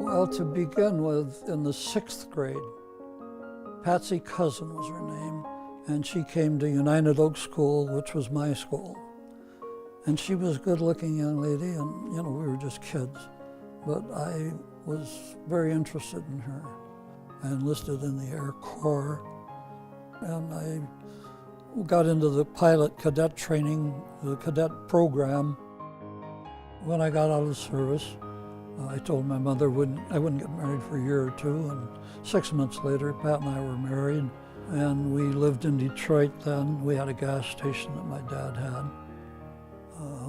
Well, to begin with, in the 6th grade, Patsy Cousin was her name, and she came to United Oak School, which was my school. And she was a good-looking young lady, and we were just kids. But I was very interested in her. I enlisted in the Air Corps, and I got into the pilot cadet training, the cadet program. When I got out of the service, I told my mother I wouldn't get married for a year or two, and 6 months later, Pat and I were married, and we lived in Detroit then. We had a gas station that my dad had.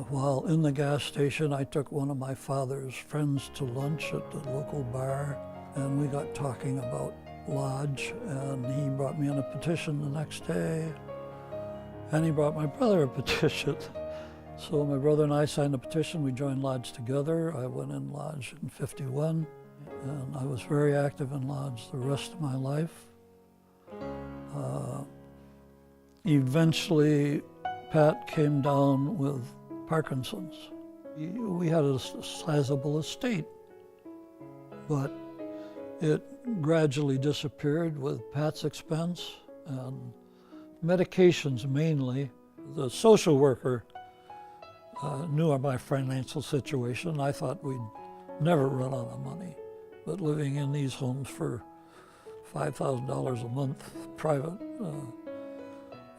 While in the gas station, I took one of my father's friends to lunch at the local bar, and we got talking about Lodge, and he brought me in a petition the next day, and he brought my brother a petition. So my brother and I signed a petition. We joined Lodge together. I went in Lodge in '51, and I was very active in Lodge the rest of my life. Eventually, Pat came down with Parkinson's. We had a sizable estate, but it gradually disappeared with Pat's expense and medications mainly. The social worker knew of my financial situation. I thought we'd never run out of money, but living in these homes for $5,000 a month private,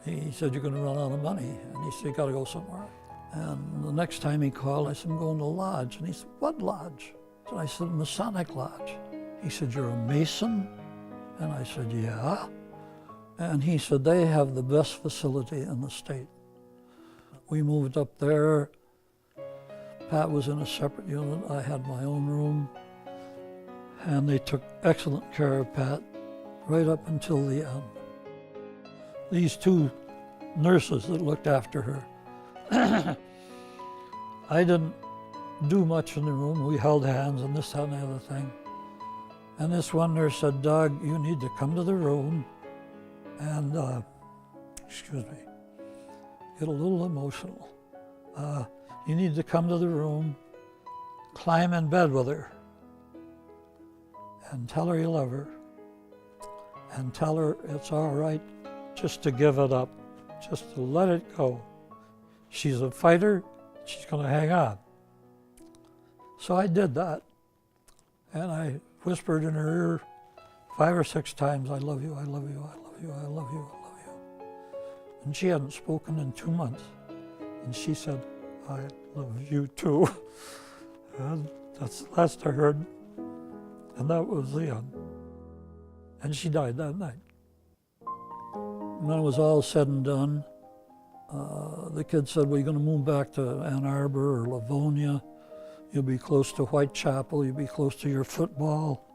he said, "You're going to run out of money." And he said, "You got to go somewhere." And the next time he called, I said, "I'm going to Lodge." And he said, "What Lodge?" And I said, "Masonic Lodge." He said, "You're a Mason?" And I said, "Yeah." And he said, "They have the best facility in the state." We moved up there. Pat was in a separate unit. I had my own room. And they took excellent care of Pat right up until the end. These two nurses that looked after her, I didn't do much in the room. We held hands and this, that, and the other thing. And this one nurse said, "Doug, you need to come to the room and, excuse me, get a little emotional. You need to come to the room, climb in bed with her, and tell her you love her, and tell her it's all right just to give it up, just to let it go. She's a fighter, she's going to hang on." So I did that, and I whispered in her ear 5 or 6 times, "I love you, I love you, I love you, I love you, I love you." And she hadn't spoken in 2 months, and she said, "I love you too." And that's the last I heard, and that was the end. And she died that night. When it was all said and done, the kids said, "Well, you're going to move back to Ann Arbor or Livonia. You'll be close to Whitechapel. You'll be close to your football."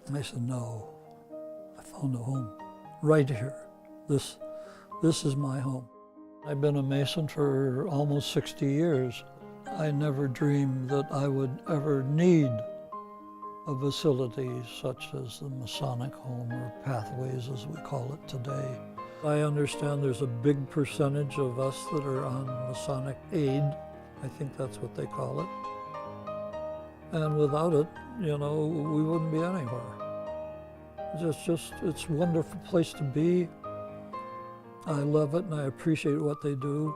And I said, "No, I found a home right here. This is my home." I've been a Mason for almost 60 years. I never dreamed that I would ever need a facility such as the Masonic home, or Pathways as we call it today. I understand there's a big percentage of us that are on Masonic aid. I think that's what they call it. And without it, we wouldn't be anywhere. It's a wonderful place to be. I love it and I appreciate what they do.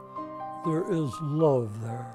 There is love there.